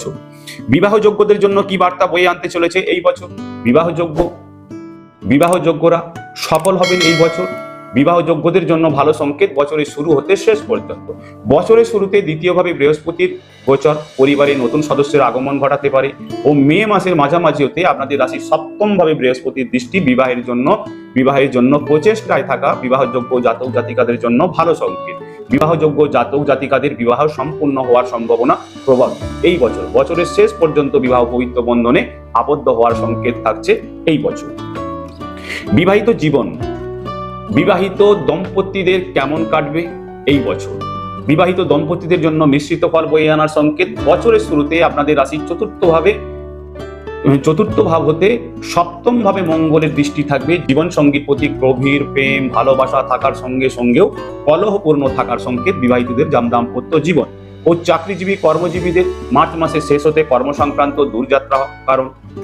বছর। বিবাহযোগ্যদের জন্য কি বার্তা বয়ে আনতে চলেছে এই বছর? বিবাহযোগ্যরা সফল হবেন এই বছর। বিবাহযোগ্যদের জন্য ভালো সংকেত বছরের শুরু হতে শেষ পর্যন্ত। বছরের শুরুতে দ্বিতীয়ভাবে বৃহস্পতির গোচর পরিবারে নতুন সদস্যের আগমন ঘটাতে পারে ও মে মাসের মাঝামাঝি হতে আপনাদের রাশির সপ্তম ভাবে বৃহস্পতির দৃষ্টি বিবাহের জন্য প্রচেষ্টায় থাকা বিবাহযোগ্য জাতক জাতিকাদের জন্য ভালো সংকেত। বিবাহযোগ্য জাতক জাতিকাদের বিবাহ সম্পূর্ণ হওয়ার সম্ভাবনা প্রবল এই বছর। বছরের শেষ পর্যন্ত বিবাহ পবিত্র বন্ধনে আবদ্ধ হওয়ার সংকেত থাকছে এই বছর। বিবাহিত দম্পতিদের কেমন কাটবে এই বছর? বিবাহিত দম্পতিদের জন্য মিশ্রিত ফল বয়ে আনার সংকেত। বছরের শুরুতে আপনাদের রাশির চতুর্থ ভাব হতে সপ্তম ভাবে মঙ্গলের দৃষ্টি থাকবে। জীবন সঙ্গীর প্রতি গভীর প্রেম ভালোবাসা থাকার সঙ্গেও কলহপূর্ণ থাকার সংকেত বিবাহিতদের দাম্পত্য জীবন ও চাকরিজীবী কর্মজীবীদের মার্চ মাসের শেষ হতে কর্মসংক্রান্ত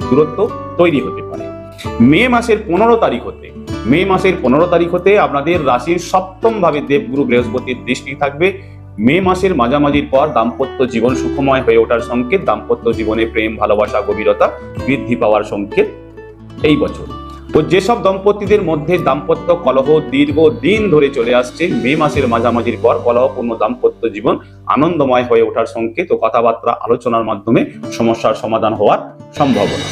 দূরত্ব তৈরি হতে পারে। মে মাসের 15 তারিখ হতে আপনাদের রাশির সপ্তম ভাবে দেবগুরু বৃহস্পতির দৃষ্টি থাকবে। মে মাসের মাঝামাঝির পর দাম্পত্য জীবন সুখময় হয়ে ওঠার সংকেত। দাম্পত্য জীবনে প্রেম ভালোবাসা গভীরতা বৃদ্ধি পাওয়ার সংকেত এই বছর। ও যেসব দম্পতিদের মধ্যে দাম্পত্য কলহ দীর্ঘদিন ধরে চলে আসছে, মে মাসের মাঝামাঝির পর কলহপূর্ণ দাম্পত্য জীবন আনন্দময় হয়ে ওঠার সংকেত ও কথাবার্তা আলোচনার মাধ্যমে সমস্যার সমাধান হওয়ার সম্ভাবনা।